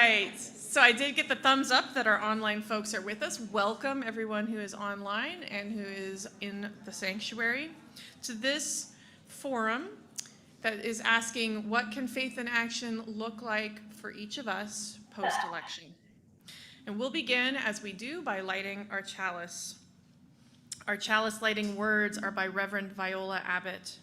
right. So I did get the thumbs up that our online folks are with us. Welcome everyone who is online and who is in the sanctuary to this forum that is asking, what can faith in action look like for each of us post-election? And we'll begin, as we do, by lighting our chalice. Our chalice lighting words are by Reverend Viola Abbott.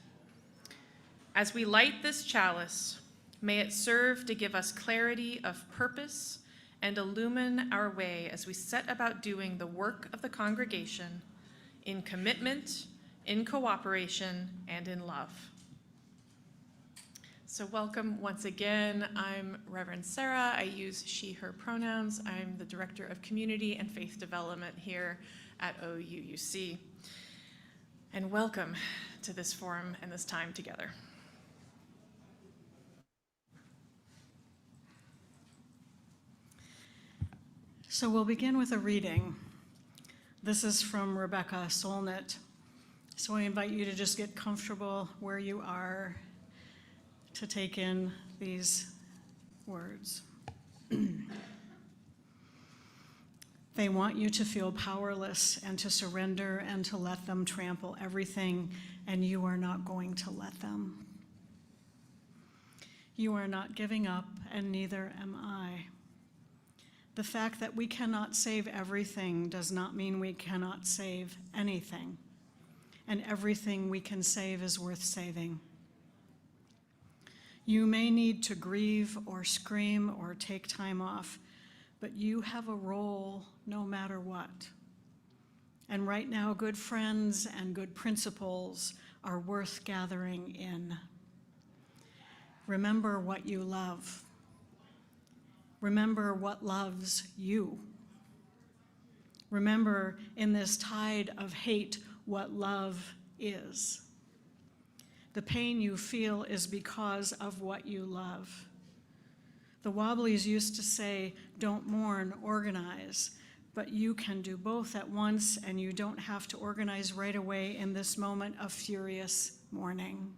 As we light this chalice, may it serve to give us clarity of purpose and illumine our way as we set about doing the work of the congregation in commitment, in cooperation, and in love. So welcome once again. I'm Reverend Sarah. I use she, her pronouns. I'm the Director of Community and Faith Development here at OUUC. And welcome to this forum and this time together. So we'll begin with a reading. This is from Rebecca Solnit. So I invite you to just get comfortable where you are to take in these words. They want you to feel powerless and to surrender and to let them trample everything, and you are not going to let them. You are not giving up, and neither am I. The fact that we cannot save everything does not mean we cannot save anything, and everything we can save is worth saving. You may need to grieve or scream or take time off, but you have a role no matter what. And right now, good friends and good principles are worth gathering in. Remember what you love. Remember what loves you. Remember in this tide of hate what love is. The pain you feel is because of what you love. The Wobblies used to say, don't mourn, organize, but you can do both at once, and you don't have to organize right away in this moment of furious mourning.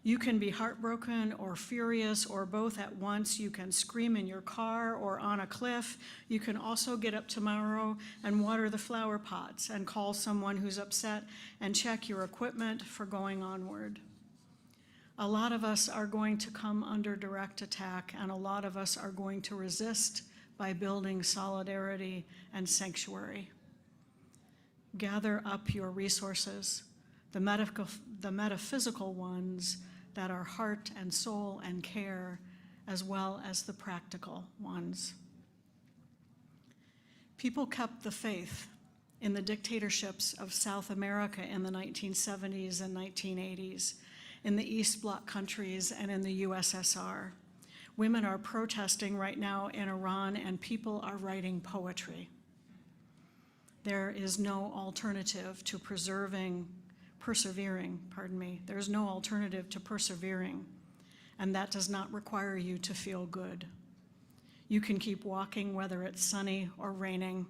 You can be heartbroken or furious or both at once. You can scream in your car or on a cliff. You can also get up tomorrow and water the flower pots and call someone who's upset and check your equipment for going onward. A lot of us are going to come under direct attack, and a lot of us are going to resist by building solidarity and sanctuary. Gather up your resources, the metaphysical ones that are heart and soul and care, as well as the practical ones. People kept the faith in the dictatorships of South America in the 1970s and 1980s, in the East Bloc countries and in the USSR. Women are protesting right now in Iran, and people are writing poetry. There is no alternative to persevering. There's no alternative to persevering, and that does not require you to feel good. You can keep walking whether it's sunny or raining.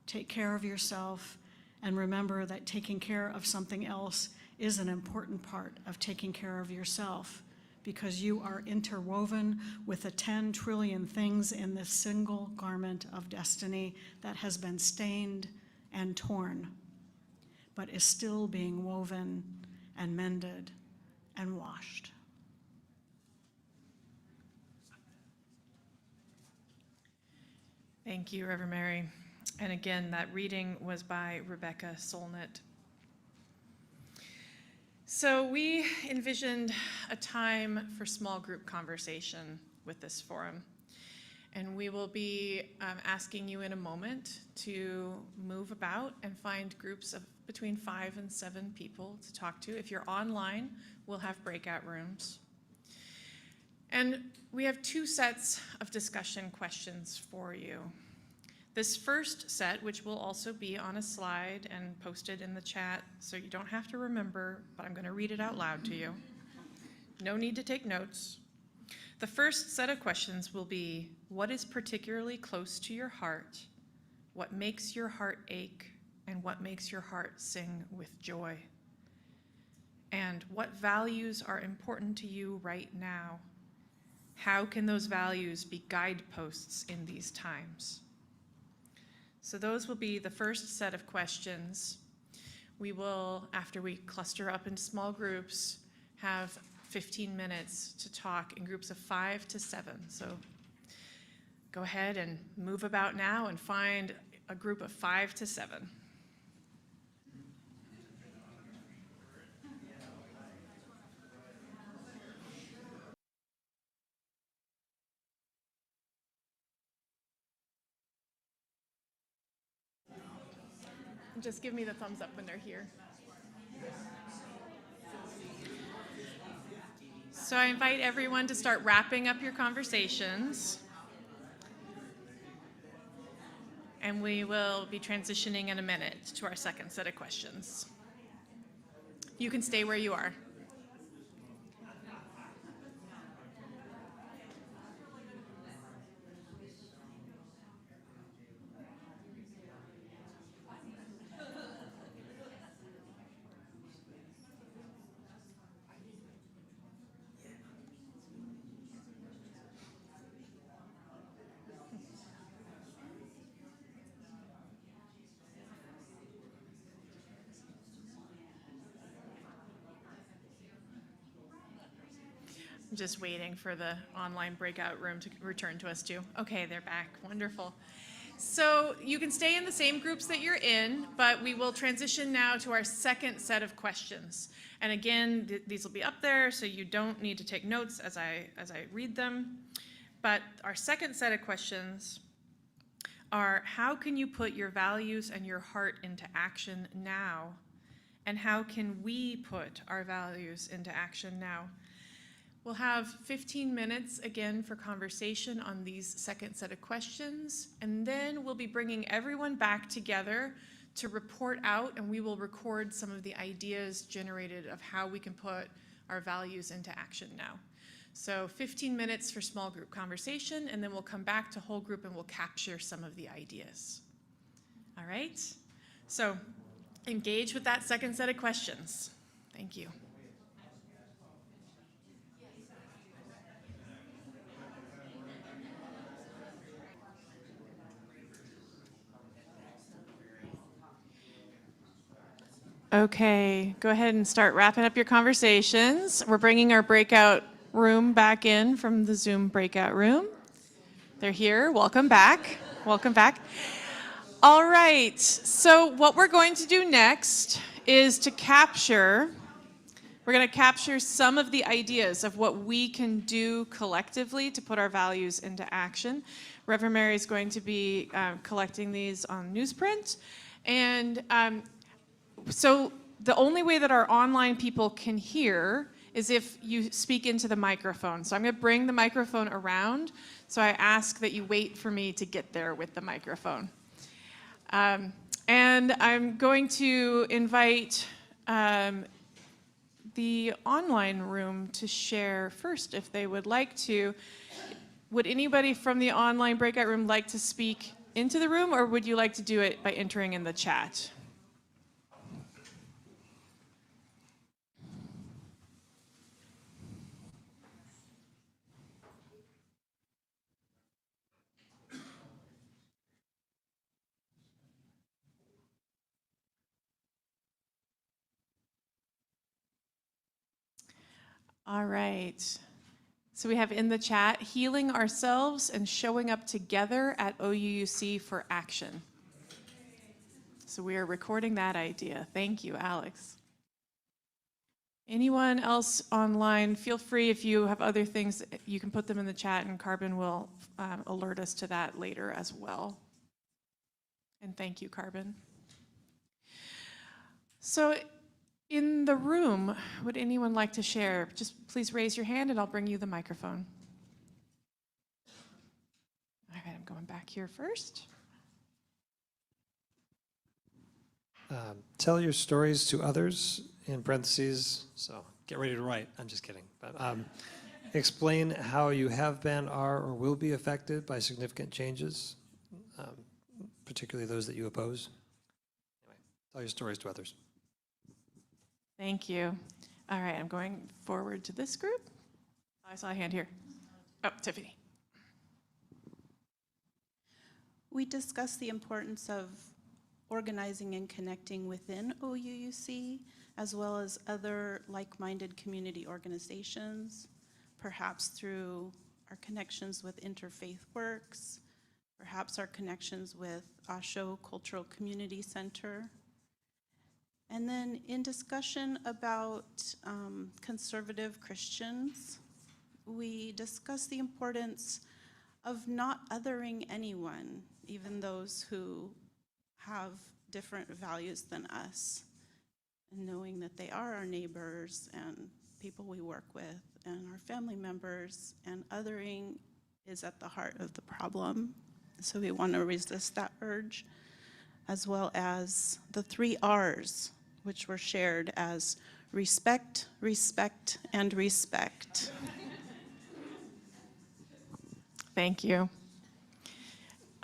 Take care of yourself, and remember that taking care of something else is an important part of taking care of yourself, because you are interwoven with the 10 trillion things in this single garment of destiny that has been stained and torn, but is still being woven and mended and washed. Thank you, Reverend Mary. And again, that reading was by Rebecca Solnit. So we envisioned a time for small group conversation with this forum. And we will be asking you in a moment to move about and find groups of between 5 and 7 people to talk to. If you're online, we'll have breakout rooms. And we have 2 sets of discussion questions for you. This first set, which will also be on a slide and posted in the chat, so you don't have to remember, but I'm going to read it out loud to you. No need to take notes. The first set of questions will be, what is particularly close to your heart? What makes your heart ache? And what makes your heart sing with joy? And what values are important to you right now? How can those values be guideposts in these times? So those will be the first set of questions. We will, after we cluster up into small groups, have 15 minutes to talk in groups of 5 to 7. So go ahead and move about now and find a group of 5 to 7. Just give me the thumbs up when they're here. So I invite everyone to start wrapping up your conversations. And we will be transitioning in a minute to our second set of questions. You can stay where you are. I'm just waiting for the online breakout room to return to us too. Okay, they're back. Wonderful. So you can stay in the same groups that you're in, but we will transition now to our second set of questions. And again, these will be up there, so you don't need to take notes as I read them. But our second set of questions are, how can you put your values and your heart into action now? And how can we put our values into action now? We'll have 15 minutes again for conversation on these second set of questions, and then we'll be bringing everyone back together to report out, and we will record some of the ideas generated of how we can put our values into action now. So 15 minutes for small group conversation, and then we'll come back to whole group and we'll capture some of the ideas. All right? So engage with that second set of questions. Thank you. Okay, go ahead and start wrapping up your conversations. We're bringing our breakout room back in from the Zoom breakout room. They're here. Welcome back. Welcome back. All right, so what we're going to do next is to capture some of the ideas of what we can do collectively to put our values into action. Reverend Mary is going to be collecting these on newsprint. And so the only way that our online people can hear is if you speak into the microphone. So I'm going to bring the microphone around. So I ask that you wait for me to get there with the microphone. And I'm going to invite the online room to share first if they would like to. Would anybody from the online breakout room like to speak into the room, or would you like to do it by entering in the chat? All right. So we have in the chat, healing ourselves and showing up together at OUUC for action. So we are recording that idea. Thank you, Alex. Anyone else online, feel free if you have other things, you can put them in the chat and Carbon will alert us to that later as well. And thank you, Carbon. So in the room, would anyone like to share? Just please raise your hand and I'll bring you the microphone. All right, I'm going back here first. Tell your stories to others, in parentheses, so get ready to write. I'm just kidding. But explain how you have been, are, or will be affected by significant changes, particularly those that you oppose. Anyway, tell your stories to others. Thank you. All right, I'm going forward to this group. I saw a hand here. Oh, Tiffany. We discussed the importance of organizing and connecting within OUUC, as well as other like-minded community organizations, perhaps through our connections with Interfaith Works, perhaps our connections with Osho Cultural Community Center. And then in discussion about conservative Christians, we discussed the importance of not othering anyone, even those who have different values than us, and knowing that they are our neighbors and people we work with and our family members, and othering is at the heart of the problem. So we want to resist that urge, as well as the 3 R's, which were shared as respect, respect, and respect. Thank you.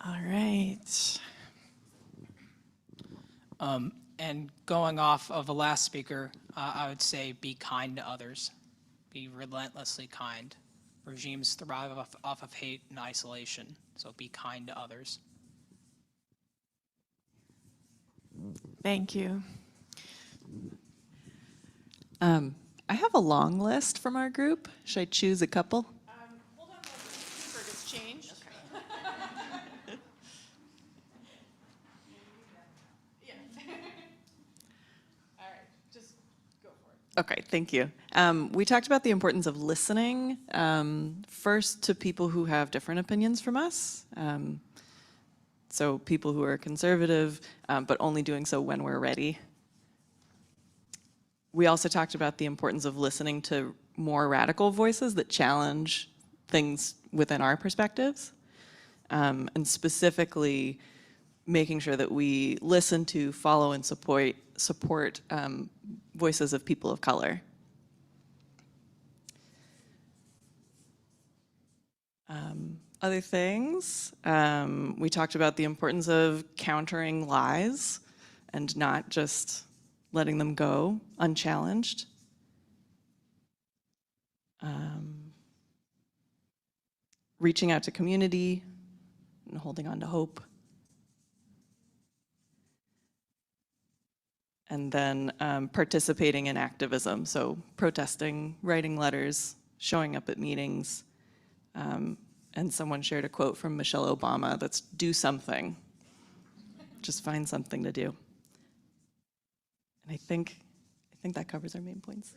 All right. And going off of the last speaker, I would say be kind to others. Be relentlessly kind. Regimes thrive off of hate and isolation, so be kind to others. Thank you. I have a long list from our group. Should I choose a couple? Hold on, Bird has changed. Yeah. All right, just go for it. Okay, thank you. We talked about the importance of listening, first to people who have different opinions from us. So people who are conservative, but only doing so when we're ready. We also talked about the importance of listening to more radical voices that challenge things within our perspectives, and specifically making sure that we listen to, follow, and support voices of people of color. Other things, we talked about the importance of countering lies and not just letting them go unchallenged. Reaching out to community and holding on to hope. And then participating in activism, so protesting, writing letters, showing up at meetings. And someone shared a quote from Michelle Obama that's "do something." Just find something to do. And I think that covers our main points.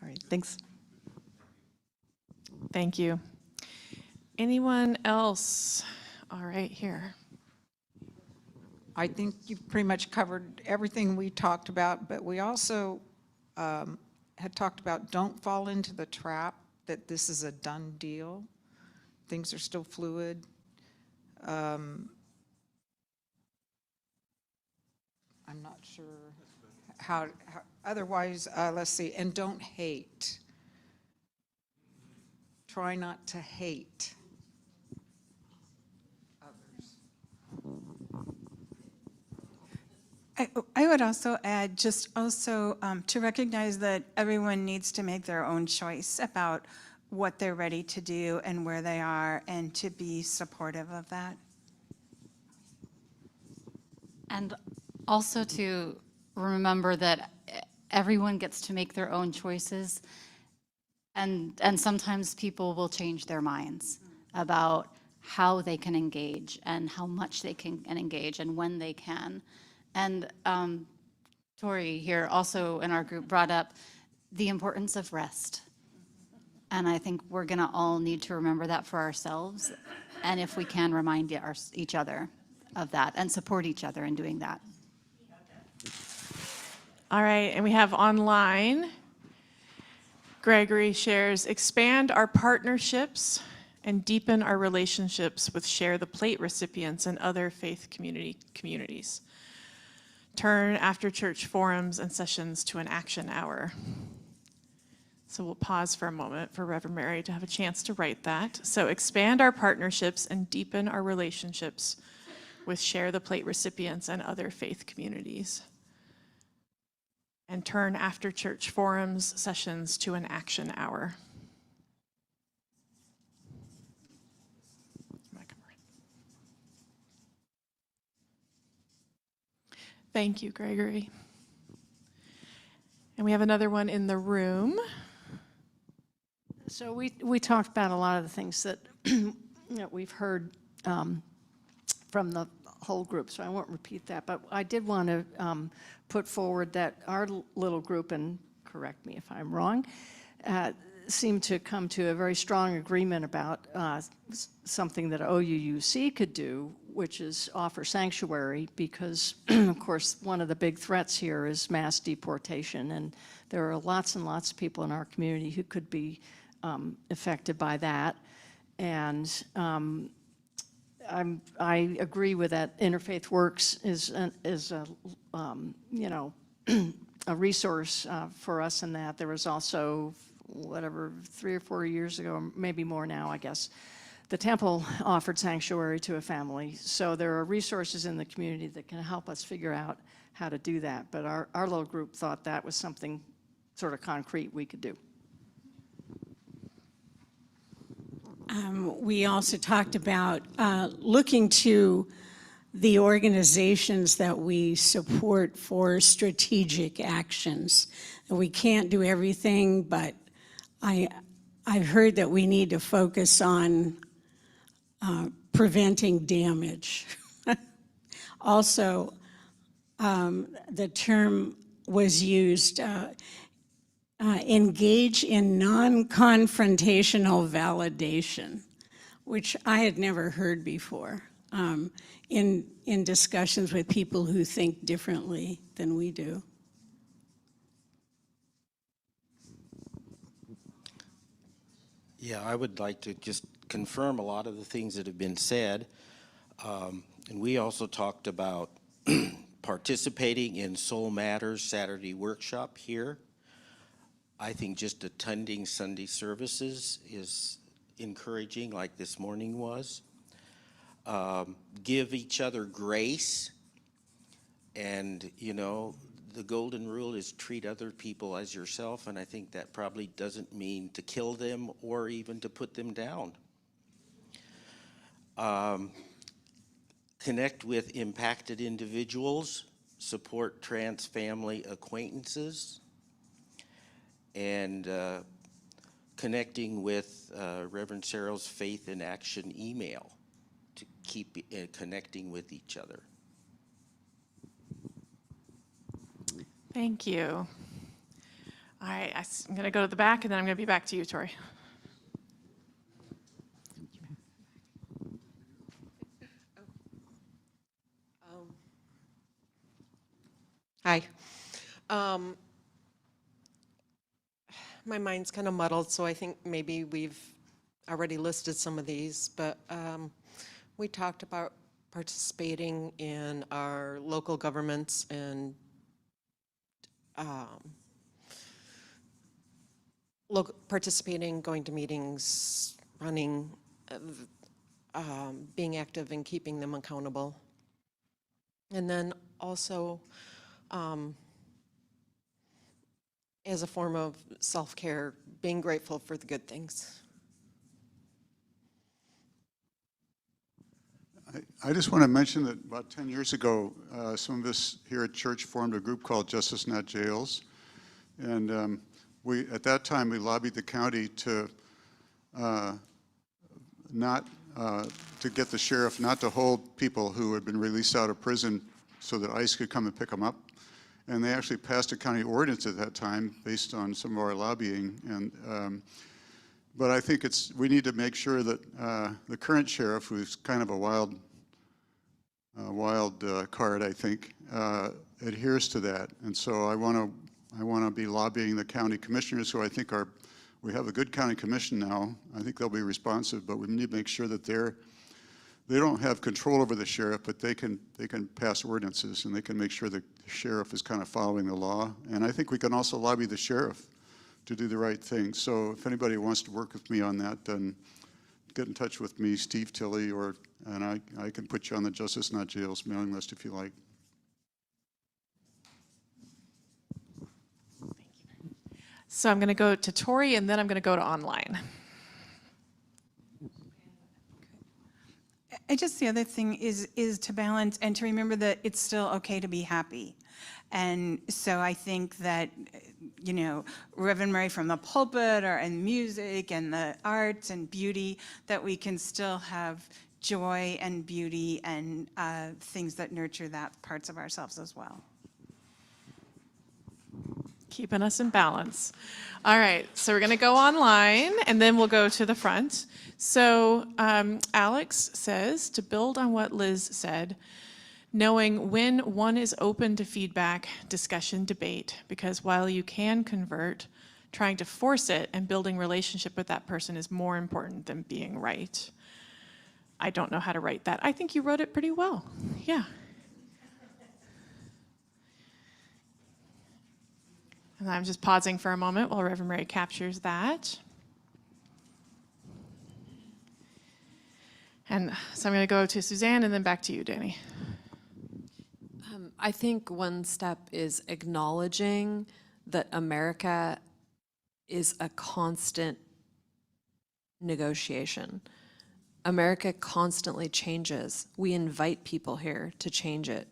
All right, thanks. Thank you. Anyone else? All right, here. I think you've pretty much covered everything we talked about, but we also had talked about don't fall into the trap that this is a done deal. Things are still fluid. I'm not sure how otherwise, let's see, and don't hate. Try not to hate others. I would also add just also to recognize that everyone needs to make their own choice about what they're ready to do and where they are, and to be supportive of that. And also to remember that everyone gets to make their own choices, and sometimes people will change their minds about how they can engage and how much they can engage and when they can. And Tori here also in our group brought up the importance of rest. And I think we're gonna all need to remember that for ourselves. And if we can, remind each other of that and support each other in doing that. All right, and we have online, Gregory shares, expand our partnerships and deepen our relationships with Share the Plate recipients and other faith communities. Turn after church forums and sessions to an action hour. So we'll pause for a moment for Reverend Mary to have a chance to write that. So expand our partnerships and deepen our relationships with Share the Plate recipients and other faith communities. And turn after church forums, sessions to an action hour. Thank you, Gregory. And we have another one in the room. So we talked about a lot of the things that that we've heard from the whole group, so I won't repeat that. But I did want to put forward that our little group, and correct me if I'm wrong, seemed to come to a very strong agreement about something that OUUC could do, which is offer sanctuary, because, of course, one of the big threats here is mass deportation, and there are lots and lots of people in our community who could be affected by that. And I agree with that. Interfaith Works is a you know, a resource for us in that. There was also, whatever, 3 or 4 years ago, or maybe more now, I guess, the temple offered sanctuary to a family. So there are resources in the community that can help us figure out how to do that. But our little group thought that was something sort of concrete we could do. We also talked about looking to the organizations that we support for strategic actions. We can't do everything, but I've heard that we need to focus on preventing damage. Also, the term was used, engage in non-confrontational validation, which I had never heard before in discussions with people who think differently than we do. Yeah, I would like to just confirm a lot of the things that have been said. And we also talked about participating in Soul Matters Saturday workshop here. I think just attending Sunday services is encouraging, like this morning was. Give each other grace. And, you know, the golden rule is treat other people as yourself, and I think that probably doesn't mean to kill them or even to put them down. Connect with impacted individuals, support trans family acquaintances, and connecting with Reverend Sarah's Faith in Action email to keep connecting with each other. Thank you. All right, I'm going to go to the back, and then I'm going to be back to you, Tori. Hi. My mind's kind of muddled, so I think maybe we've already listed some of these, but we talked about participating in our local governments and participating, going to meetings, running, being active and keeping them accountable. And then also, as a form of self-care, being grateful for the good things. I just want to mention that about 10 years ago, some of us here at church formed a group called Justice Not Jails. And at that time, we lobbied the county to get the sheriff not to hold people who had been released out of prison so that ICE could come and pick them up. And they actually passed a county ordinance at that time based on some of our lobbying. And but I think we need to make sure that the current sheriff, who's kind of a wild card, I think, adheres to that. And so I want to be lobbying the county commissioners, who I think we have a good county commission now. I think they'll be responsive, but we need to make sure that they don't have control over the sheriff, but they can pass ordinances, and they can make sure the sheriff is kind of following the law. And I think we can also lobby the sheriff to do the right thing. So if anybody wants to work with me on that, then get in touch with me, Steve Tilley, and I can put you on the Justice Not Jails mailing list if you like. So I'm going to go to Tori, and then I'm going to go to online. the other thing is to balance and to remember that it's still okay to be happy. And so I think that, you know, Reverend Mary from the pulpit and music and the arts and beauty, that we can still have joy and beauty and things that nurture that parts of ourselves as well. Keeping us in balance. All right, so we're going to go online, and then we'll go to the front. So Alex says, to build on what Liz said, knowing when one is open to feedback, discussion, debate, because while you can convert, trying to force it and building relationship with that person is more important than being right. I don't know how to write that. I think you wrote it pretty well. Yeah. And I'm just pausing for a moment while Reverend Mary captures that. And so I'm going to go to Suzanne and then back to you, Danny. I think one step is acknowledging that America is a constant negotiation. America constantly changes. We invite people here to change it.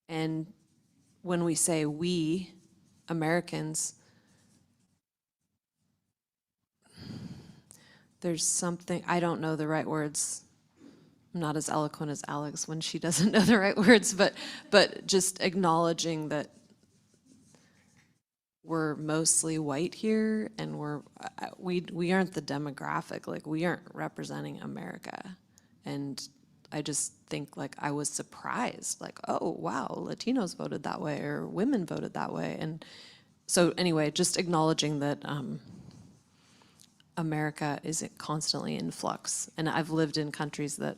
And when we say we, Americans, there's something, I don't know the right words. I'm not as eloquent as Alex when she doesn't know the right words, but just acknowledging that we're mostly white here, and we aren't the demographic, like we aren't representing America. And I just think, like, I was surprised, like, oh wow, Latinos voted that way or women voted that way. And so anyway, just acknowledging that America is constantly in flux. And I've lived in countries that,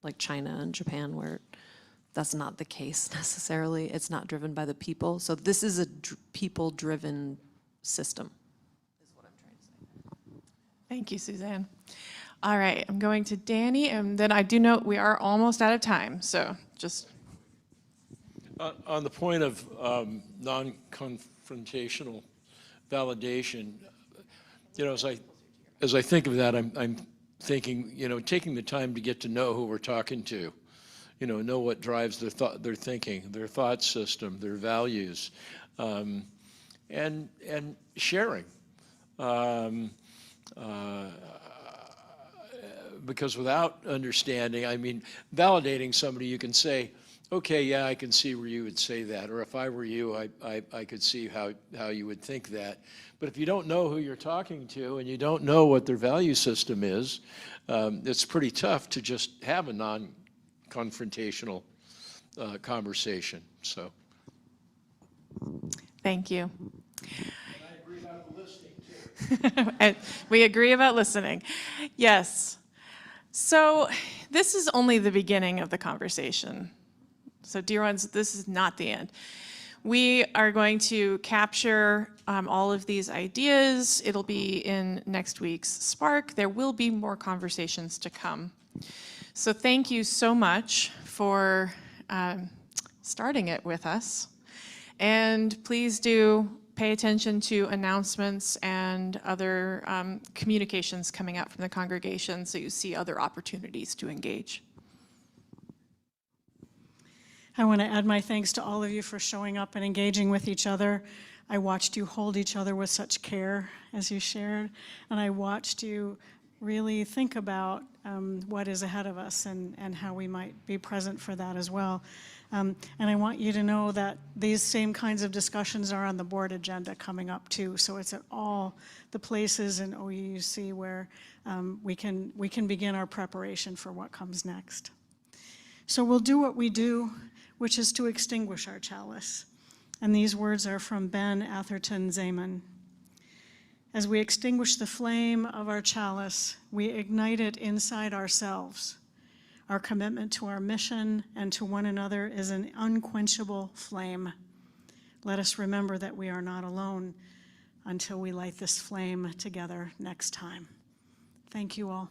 like China and Japan, where that's not the case necessarily. It's not driven by the people. So this is a people-driven system, is what I'm trying to say. Thank you, Suzanne. All right, I'm going to Danny, and then I do note we are almost out of time, so just. On the point of non-confrontational validation, you know, as I think of that, I'm thinking, you know, taking the time to get to know who we're talking to, you know what drives their thinking, their thought system, their values, and sharing. Because without understanding, I mean, validating somebody, you can say, okay, yeah, I can see where you would say that, or if I were you, I could see how you would think that. But if you don't know who you're talking to and you don't know what their value system is, it's pretty tough to just have a non-confrontational conversation. So, Thank you. And we agree about listening. Yes. So this is only the beginning of the conversation. So dear ones, this is not the end. We are going to capture all of these ideas. It'll be in next week's Spark. There will be more conversations to come. So thank you so much for starting it with us. And please do pay attention to announcements and other communications coming out from the congregation so you see other opportunities to engage. I want to add my thanks to all of you for showing up and engaging with each other. I watched you hold each other with such care as you shared, and I watched you really think about what is ahead of us and how we might be present for that as well. And I want you to know that these same kinds of discussions are on the board agenda coming up too. So it's at all the places in OUUC where we can begin our preparation for what comes next. So we'll do what we do, which is to extinguish our chalice. And these words are from Ben Atherton Zeman. As we extinguish the flame of our chalice, we ignite it inside ourselves. Our commitment to our mission and to one another is an unquenchable flame. Let us remember that we are not alone until we light this flame together next time. Thank you all.